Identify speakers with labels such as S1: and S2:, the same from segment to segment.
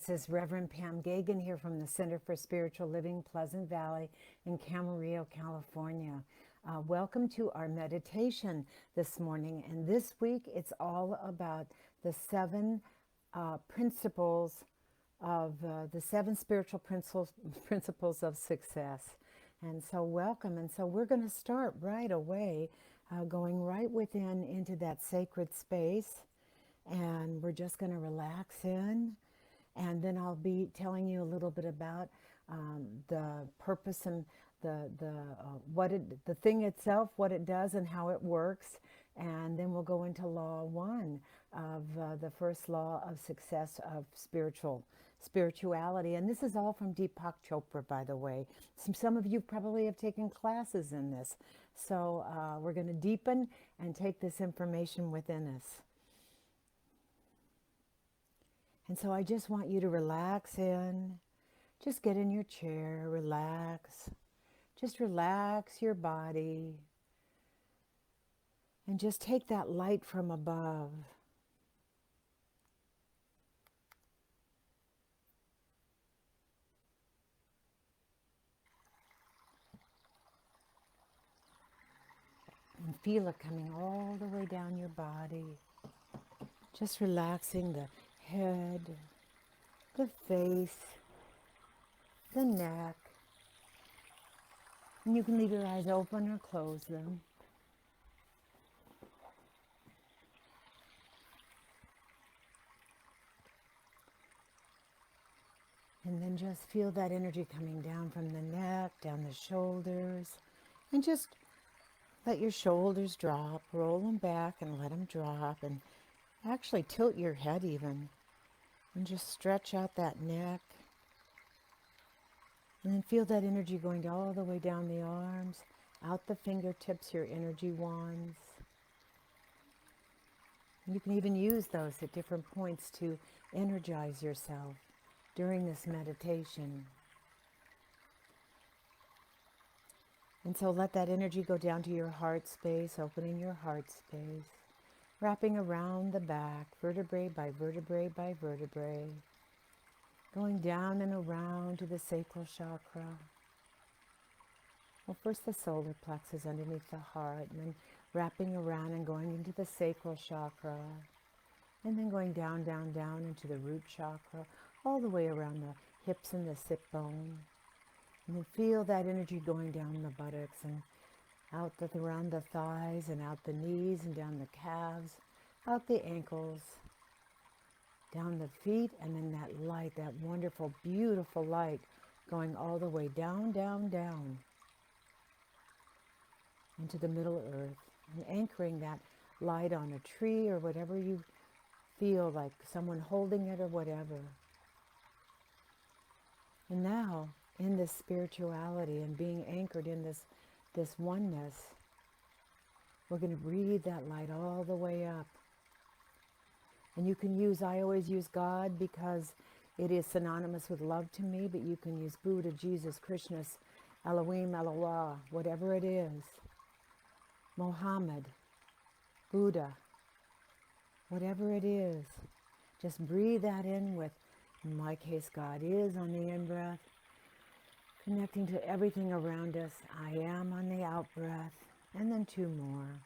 S1: This is Reverend Pam Geagan here from the Center for Spiritual Living, Pleasant Valley in Camarillo, California. Welcome to our meditation this morning. And this week it's all about the seven principles of the seven spiritual principles of success. And so welcome. And so we're going to start right away, going right within into that sacred space. And we're just going to relax in. And then I'll be telling you a little bit about the purpose and the thing itself, what it does and how it works. And then we'll go into Law 1 of the first law of success of spirituality. And this is all from Deepak Chopra, by the way. Some of you probably have taken classes in this. So we're going to deepen and take this information within us. And so I just want you to relax in. Just get in your chair, relax. Just relax your body. And just take that light from above. And feel it coming all the way down your body. Just relaxing the head, the face, the neck. And you can leave your eyes open or close them. And then just feel that energy coming down from the neck, down the shoulders. And just let your shoulders drop, roll them back and let them drop. And actually tilt your head even. And just stretch out that neck. And then feel that energy going all the way down the arms, out the fingertips, your energy wands. And you can even use those at different points to energize yourself during this meditation. And so let that energy go down to your heart space, opening your heart space. Wrapping around the back, vertebrae by vertebrae by vertebrae. Going down and around to the sacral chakra. Well, first the solar plexus underneath the heart, and then wrapping around and going into the sacral chakra. And then going down, down, down into the root chakra, all the way around the hips and the sit bone. And then feel that energy going down the buttocks and out around the thighs and out the knees and down the calves, out the ankles, down the feet, and then that light, that wonderful, beautiful light going all the way down, down, down into the Middle Earth and anchoring that light on a tree or whatever you feel like, someone holding it or whatever. And now, in this spirituality and being anchored in this oneness, we're going to breathe that light all the way up. And you can use, I always use God because it is synonymous with love to me, but you can use Buddha, Jesus, Krishna, Elohim, Allah, whatever it is. Mohammed, Buddha, whatever it is. Just breathe that in with, in my case, God is on the in-breath. Connecting to everything around us. I am on the out-breath. And then two more.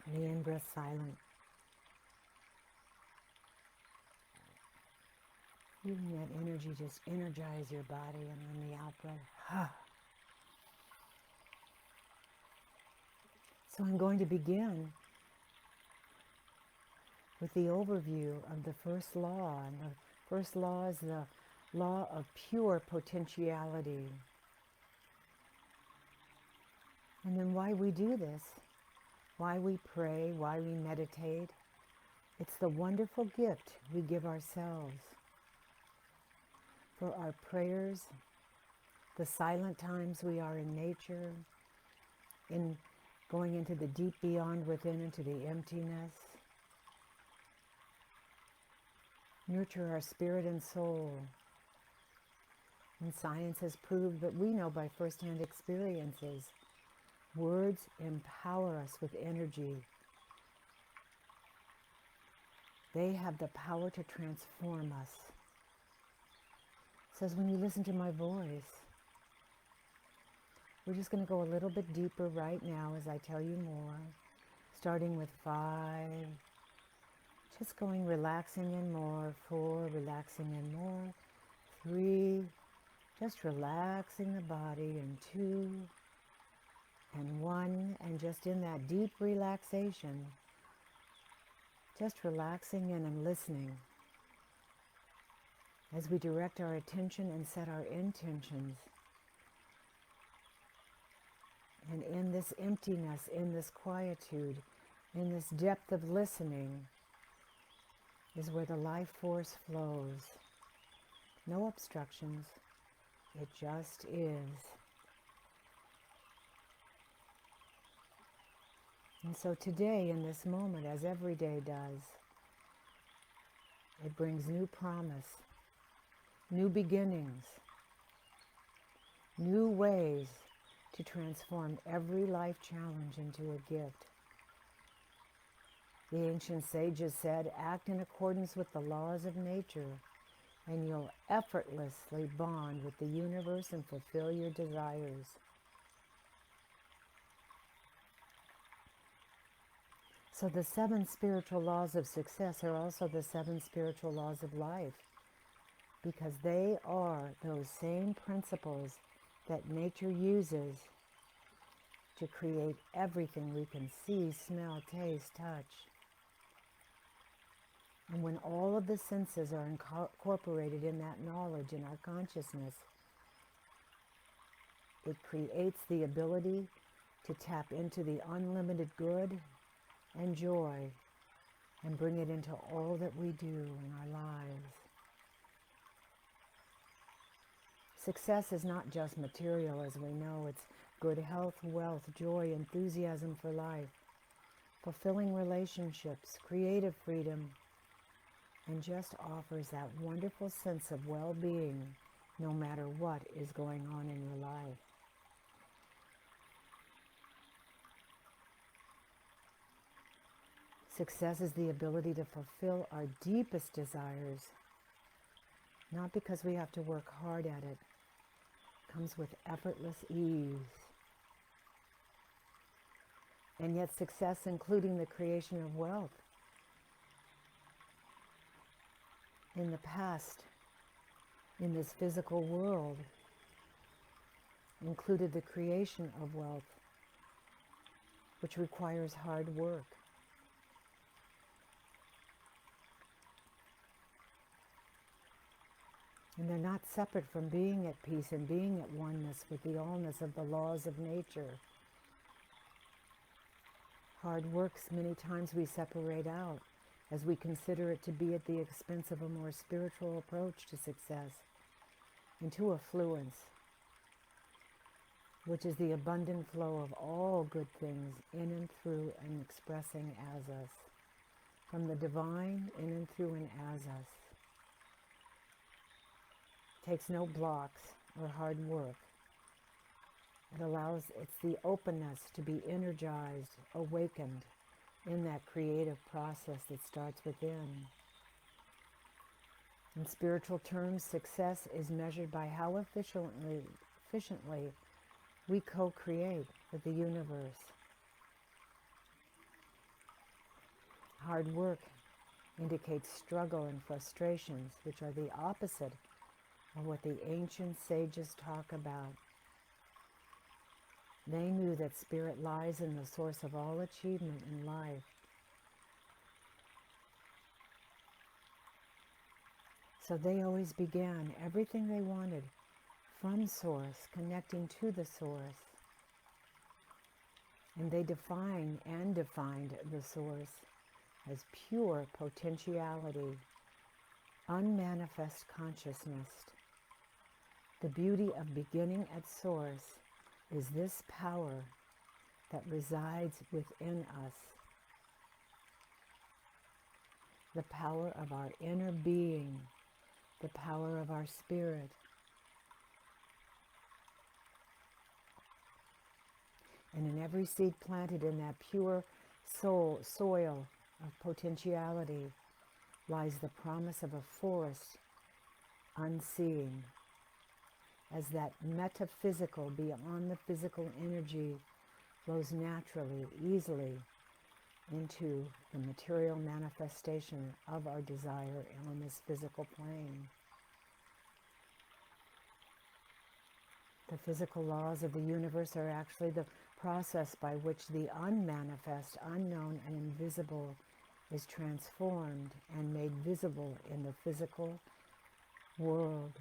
S1: The in-breath silent. Feeling that energy just energize your body, and on the out-breath. So I'm going to begin with the overview of the first law. And the first law is the law of pure potentiality. And then why we do this, why we pray, why we meditate. It's the wonderful gift we give ourselves for our prayers, the silent times we are in nature, in going into the deep beyond within, into the emptiness. Nurture our spirit and soul. And science has proved that we know by first-hand experiences Words empower us with energy. They have the power to transform us. It says when you listen to my voice, we're just going to go a little bit deeper right now as I tell you more. Starting with 5, just going relaxing in more, 4, relaxing in more, 3, just relaxing the body, and 2, and 1, and just in that deep relaxation, just relaxing in and listening as we direct our attention and set our intentions. And in this emptiness, in this quietude, in this depth of listening is where the life force flows. No obstructions. It just is. And so today, in this moment, as every day does, it brings new promise, new beginnings, new ways to transform every life challenge into a gift. The ancient sages said, act in accordance with the laws of nature, and you'll effortlessly bond with the universe and fulfill your desires. So the 7 spiritual laws of success are also the 7 spiritual laws of life, because they are those same principles that nature uses to create everything we can see, smell, taste, touch. And when all of the senses are incorporated in that knowledge in our consciousness, it creates the ability to tap into the unlimited good and joy and bring it into all that we do in our lives. Success is not just material, as we know. It's good health, wealth, joy, enthusiasm for life, fulfilling relationships, creative freedom, and just offers that wonderful sense of well-being no matter what is going on in your life. Success is the ability to fulfill our deepest desires, not because we have to work hard at it. It comes with effortless ease. And yet success, including the creation of wealth. In the past, in this physical world, included the creation of wealth, which requires hard work. And they're not separate from being at peace and being at oneness with the allness of the laws of nature. Hard works, many times we separate out as we consider it to be at the expense of a more spiritual approach to success and to affluence, which is the abundant flow of all good things in and through and expressing as us, from the divine in and through and as us. Takes no blocks or hard work. It's the openness to be energized, awakened in that creative process that starts within. In spiritual terms, success is measured by how efficiently we co-create with the universe. Hard work indicates struggle and frustrations, which are the opposite of what the ancient sages talk about. They knew that spirit lies in the source of all achievement in life. So they always began everything they wanted from source, connecting to the source. And they defined the source as pure potentiality, unmanifest consciousness. The beauty of beginning at source is this power that resides within us. The power of our inner being, the power of our spirit. And in every seed planted in that pure soil of potentiality lies the promise of a forest unseeing, as that metaphysical beyond the physical energy flows naturally, easily into the material manifestation of our desire on this physical plane. The physical laws of the universe are actually the process by which the unmanifest, unknown, and invisible is transformed and made visible in the physical world.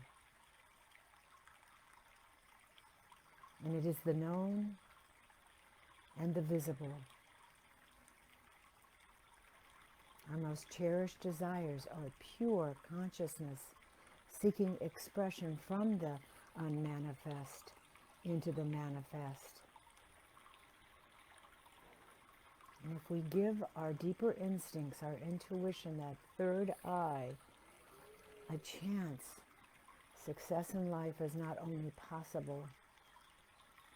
S1: And it is the known and the visible. Our most cherished desires are pure consciousness, seeking expression from the unmanifest into the manifest. And if we give our deeper instincts, our intuition, that third eye, a chance, success in life is not only possible,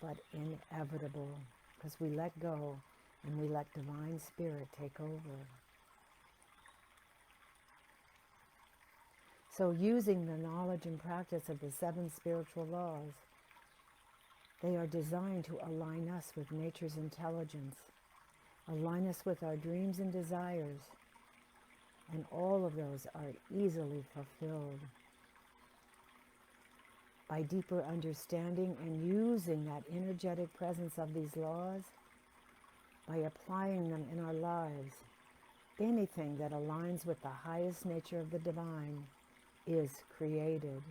S1: but inevitable, because we let go and we let Divine Spirit take over. So using the knowledge and practice of the 7 spiritual laws, they are designed to align us with nature's intelligence, align us with our dreams and desires, and all of those are easily fulfilled. By deeper understanding and using that energetic presence of these laws, by applying them in our lives, anything that aligns with the highest nature of the divine is created.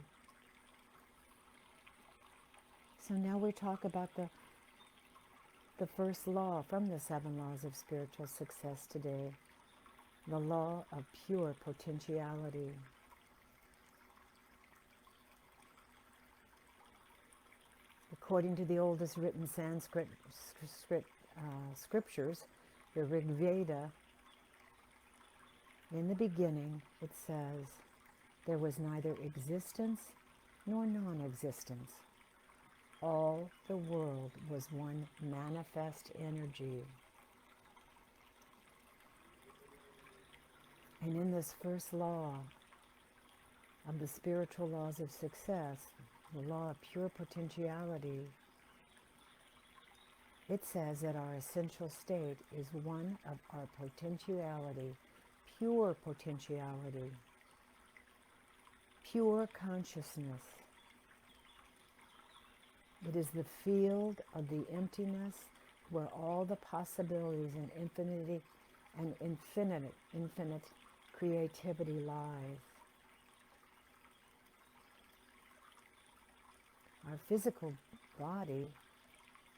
S1: So now we talk about the first law from the 7 laws of spiritual success today, the law of pure potentiality. According to the oldest written Sanskrit scriptures, the Rig Veda, in the beginning it says, there was neither existence nor non-existence. All the world was one manifest energy. And in this first law of the spiritual laws of success, the law of pure potentiality, it says that our essential state is one of our potentiality, pure potentiality, pure consciousness. It is the field of the emptiness where all the possibilities and infinite creativity lies. Our physical body,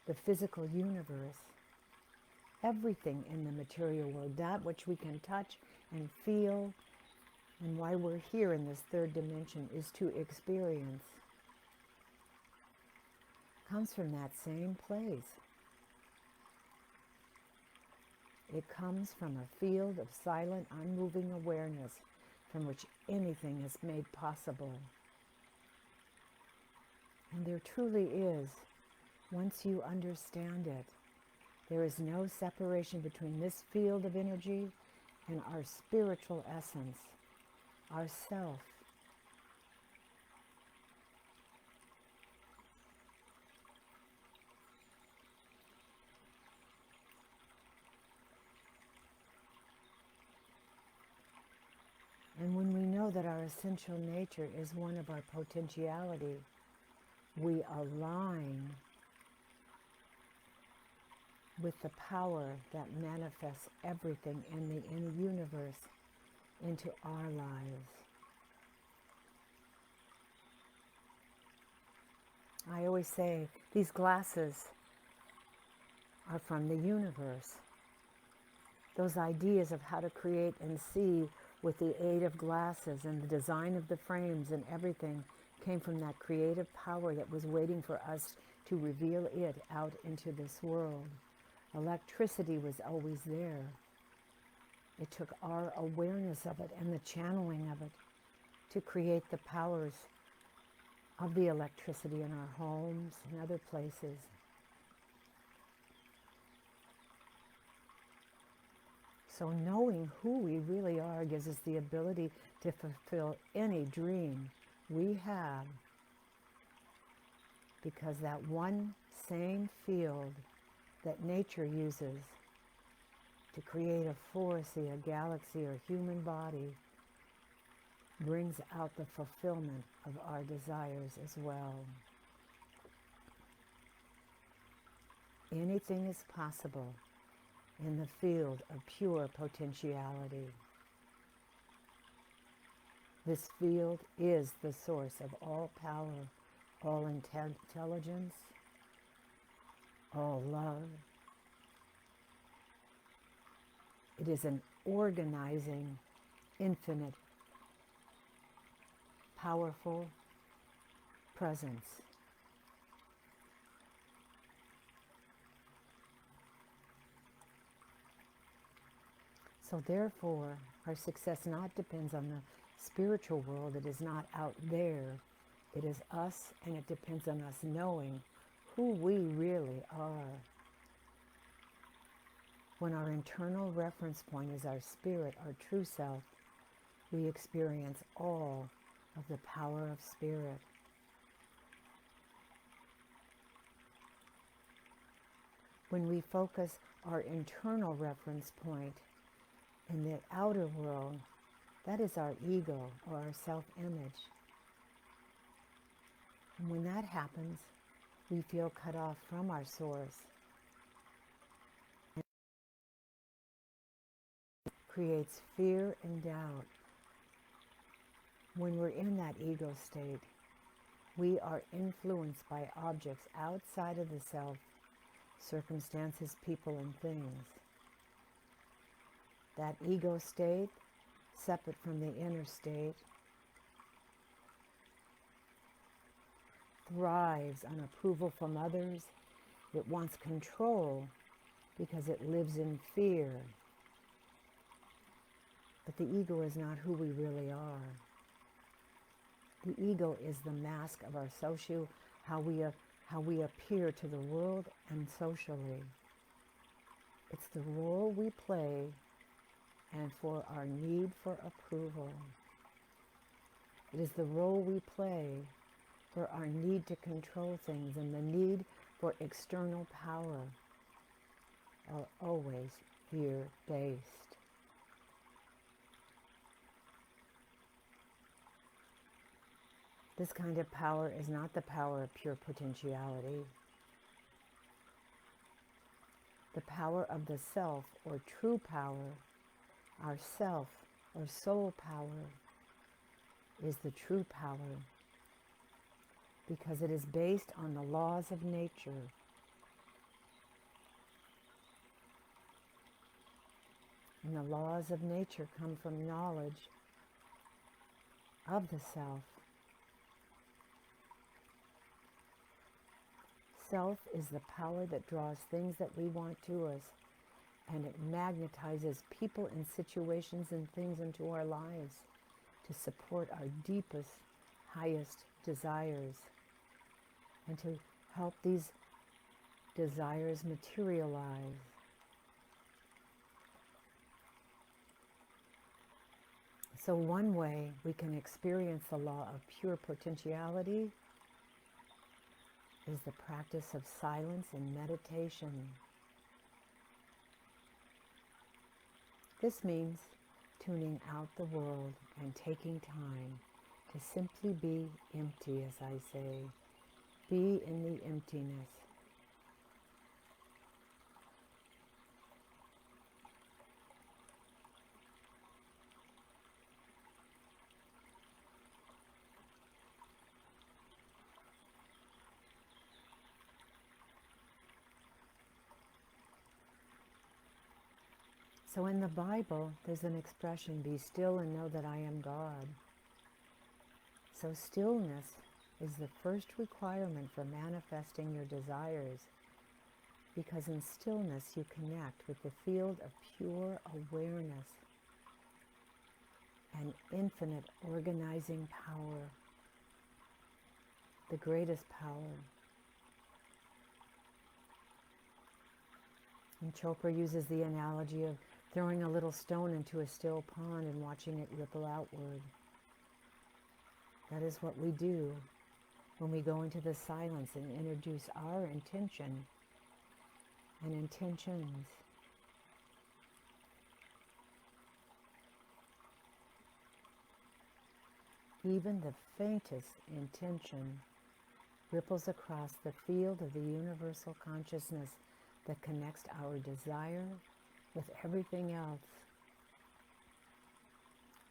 S1: the physical universe, everything in the material world, that which we can touch and feel, and why we're here in this third dimension is to experience, comes from that same place. It comes from a field of silent, unmoving awareness from which anything is made possible. And there truly is, once you understand it, there is no separation between this field of energy and our spiritual essence, our self. And when we know that our essential nature is one of our potentiality, we align with the power that manifests everything in the universe into our lives. I always say these glasses are from the universe. Those ideas of how to create and see with the aid of glasses and the design of the frames and everything came from that creative power that was waiting for us to reveal it out into this world. Electricity was always there. It took our awareness of it and the channeling of it to create the powers of the electricity in our homes and other places. So knowing who we really are gives us the ability to fulfill any dream we have, because that one same field that nature uses to create a forest, a galaxy, or human body brings out the fulfillment of our desires as well. Anything is possible in the field of pure potentiality. This field is the source of all power, all intelligence, all love. It is an organizing, infinite, powerful presence. So therefore, our success not depends on the spiritual world. It is not out there. It is us, and it depends on us knowing who we really are. When our internal reference point is our spirit, our true self, we experience all of the power of spirit. When we focus our internal reference point in the outer world, that is our ego or our self-image. And when that happens, we feel cut off from our source. And it creates fear and doubt. When we're in that ego state, we are influenced by objects outside of the self, circumstances, people, and things. That ego state, separate from the inner state, thrives on approval from others. It wants control because it lives in fear. But the ego is not who we really are. The ego is the mask of our how we appear to the world and socially. It's the role we play and for our need for approval. It is the role we play for our need to control things, and the need for external power are always fear-based. This kind of power is not the power of pure potentiality. The power of the self, or true power, our self, or soul power, is the true power, because it is based on the laws of nature. And the laws of nature come from knowledge of the self. Self is the power that draws things that we want to us, and it magnetizes people and situations and things into our lives to support our deepest, highest desires, and to help these desires materialize. So one way we can experience the law of pure potentiality is the practice of silence and meditation. This means tuning out the world and taking time to simply be empty, as I say. Be in the emptiness. So in the Bible, there's an expression, be still and know that I am God. So stillness is the first requirement for manifesting your desires, because in stillness you connect with the field of pure awareness and infinite organizing power, the greatest power. And Chopra uses the analogy of throwing a little stone into a still pond and watching it ripple outward. That is what we do when we go into the silence and introduce our intention and intentions. Even the faintest intention ripples across the field of the universal consciousness that connects our desire with everything else.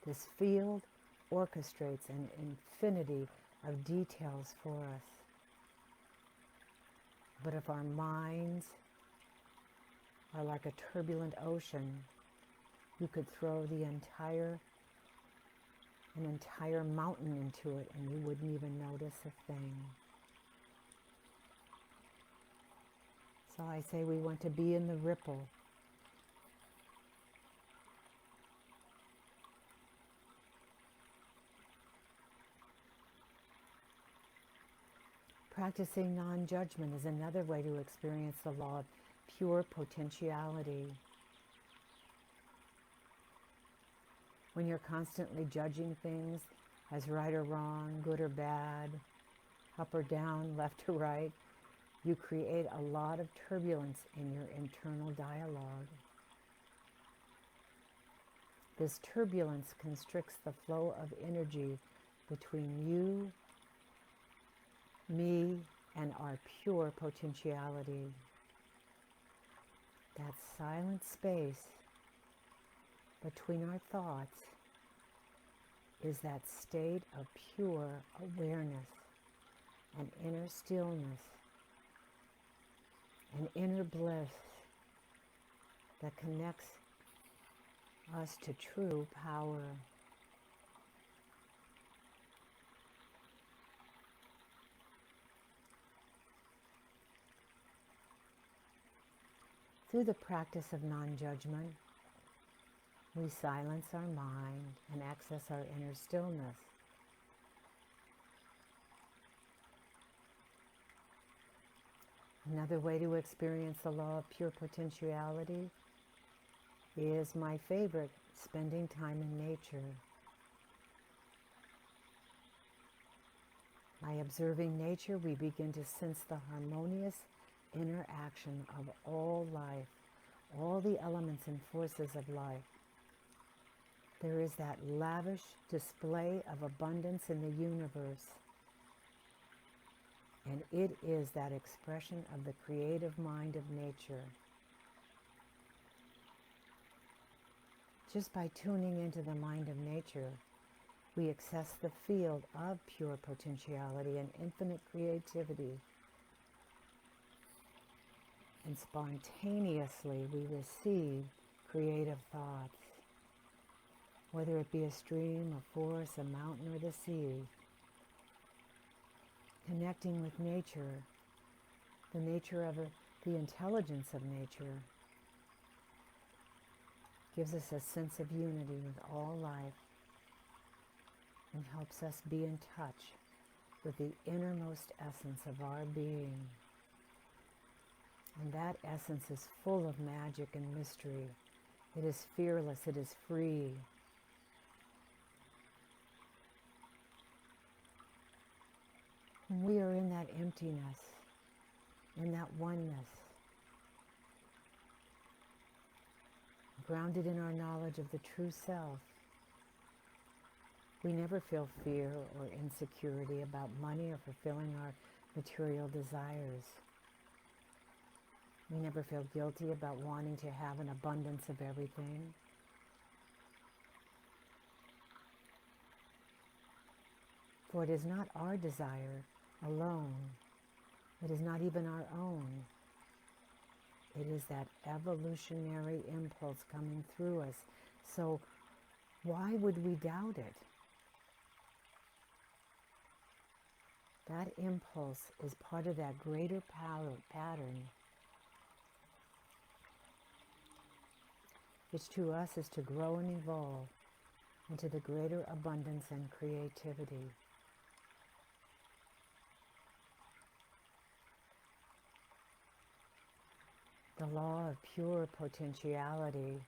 S1: This field orchestrates an infinity of details for us. But if our minds are like a turbulent ocean, you could throw an entire mountain into it and you wouldn't even notice a thing. So I say we want to be in the ripple. Practicing non-judgment is another way to experience the law of pure potentiality. When you're constantly judging things as right or wrong, good or bad, up or down, left or right, you create a lot of turbulence in your internal dialogue. This turbulence constricts the flow of energy between you, me, and our pure potentiality. That silent space between our thoughts is that state of pure awareness and inner stillness and inner bliss that connects us to true power. Through the practice of non-judgment, we silence our mind and access our inner stillness. Another way to experience the law of pure potentiality is my favorite, spending time in nature. By observing nature, we begin to sense the harmonious interaction of all life, all the elements and forces of life. There is that lavish display of abundance in the universe, and it is that expression of the creative mind of nature. Just by tuning into the mind of nature, we access the field of pure potentiality and infinite creativity. And spontaneously we receive creative thoughts, whether it be a stream, a forest, a mountain, or the sea. Connecting with nature, the nature of the intelligence of nature, gives us a sense of unity with all life and helps us be in touch with the innermost essence of our being. And that essence is full of magic and mystery. It is fearless, it is free. When we are in that emptiness, in that oneness, grounded in our knowledge of the true self, we never feel fear or insecurity about money or fulfilling our material desires. We never feel guilty about wanting to have an abundance of everything. For it is not our desire alone. It is not even our own. It is that evolutionary impulse coming through us. So why would we doubt it? That impulse is part of that greater pattern, which to us is to grow and evolve into the greater abundance and creativity. The law of pure potentiality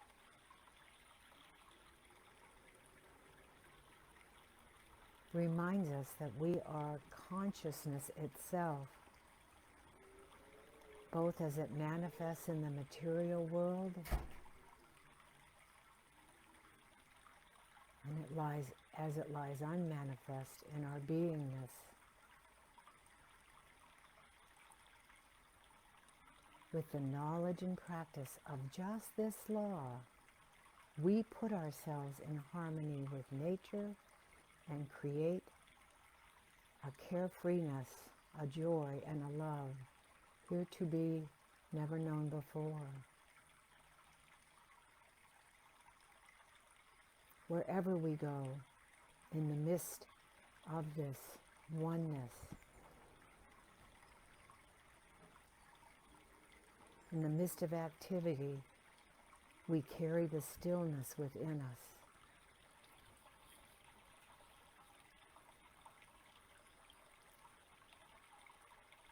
S1: reminds us that we are consciousness itself, both as it manifests in the material world and as it lies unmanifest in our beingness. With the knowledge and practice of just this law, we put ourselves in harmony with nature and create a carefreeness, a joy, and a love here to be never known before. Wherever we go, in the midst of this oneness, in the midst of activity, we carry the stillness within us.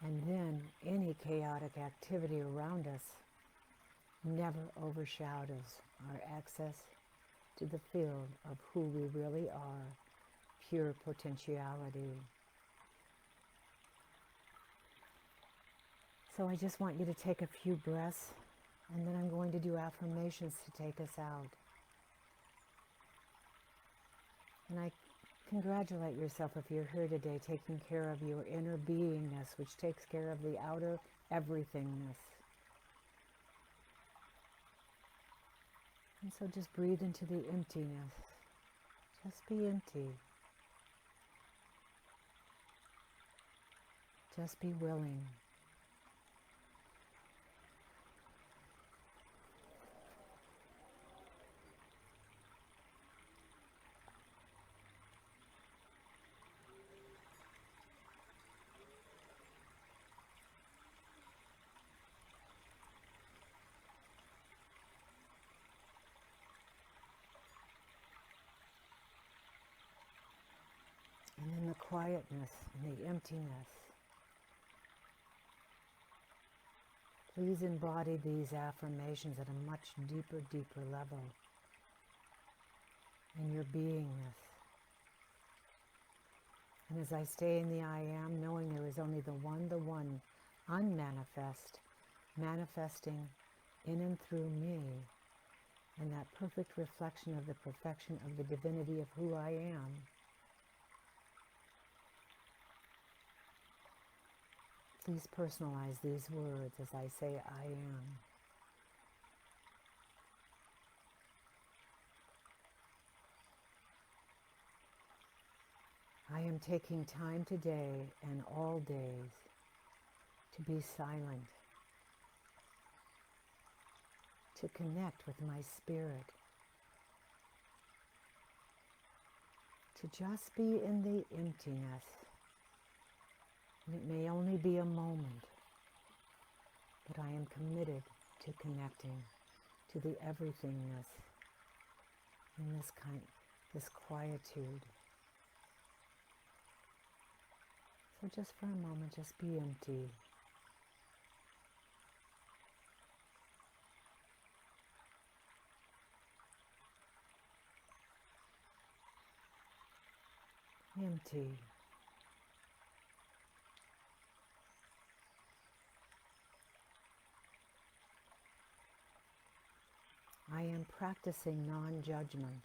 S1: And then any chaotic activity around us never overshadows our access to the field of who we really are, pure potentiality. So I just want you to take a few breaths, and then I'm going to do affirmations to take us out. And I congratulate yourself if you're here today taking care of your inner beingness, which takes care of the outer everythingness. And so just breathe into the emptiness. Just be empty. Just be willing. And then the quietness and the emptiness. Please embody these affirmations at a much deeper level in your beingness. And as I stay in the I am, knowing there is only the one unmanifest, manifesting in and through me, and that perfect reflection of the perfection of the divinity of who I am, please personalize these words as I say I am. I am taking time today and all days to be silent, to connect with my spirit, to just be in the emptiness. And it may only be a moment, but I am committed to connecting to the everythingness in this quietude. So just for a moment, just be empty. Empty. I am practicing non-judgment.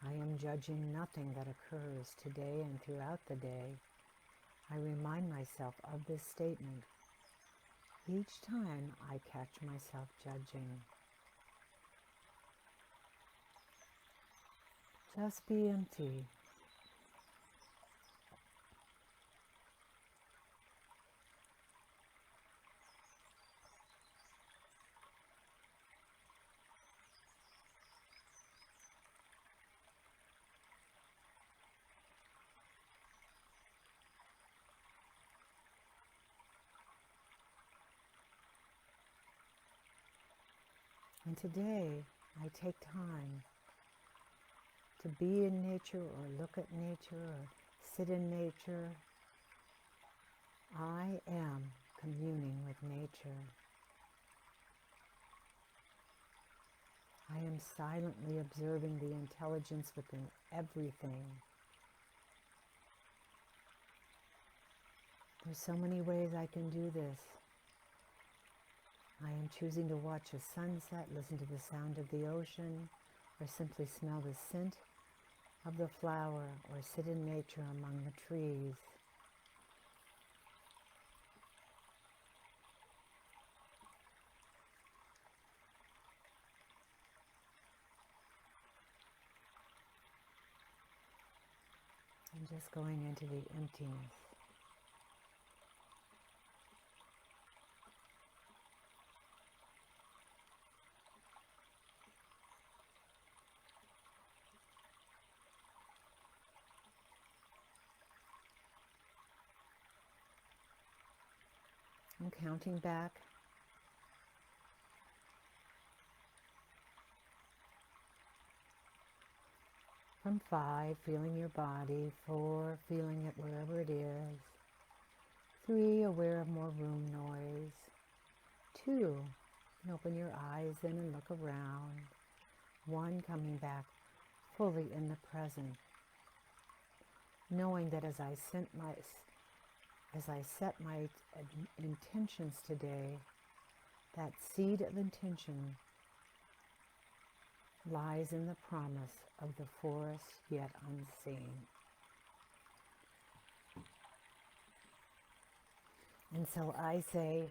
S1: I am judging nothing that occurs today and throughout the day. I remind myself of this statement each time I catch myself judging. Just be empty. And today, I take time to be in nature or look at nature or sit in nature. I am communing with nature. I am silently observing the intelligence within everything There's so many ways I can do this. I am choosing to watch a sunset, listen to the sound of the ocean, or simply smell the scent of the flower, or sit in nature among the trees. And just going into the emptiness. I'm counting back. From 5, feeling your body. 4, feeling it wherever it is. 3, aware of more room noise. 2, and open your eyes in and look around. 1, coming back fully in the present. Knowing that as I set my intentions today, that seed of intention lies in the promise of the forest yet unseen. And so I say,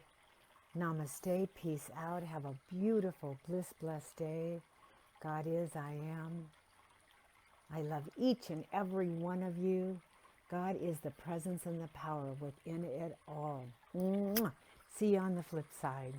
S1: namaste, peace out, have a beautiful, bliss-blessed day. God is, I am. I love each and every one of you. God is the presence and the power within it all. Mwah. See you on the flip side.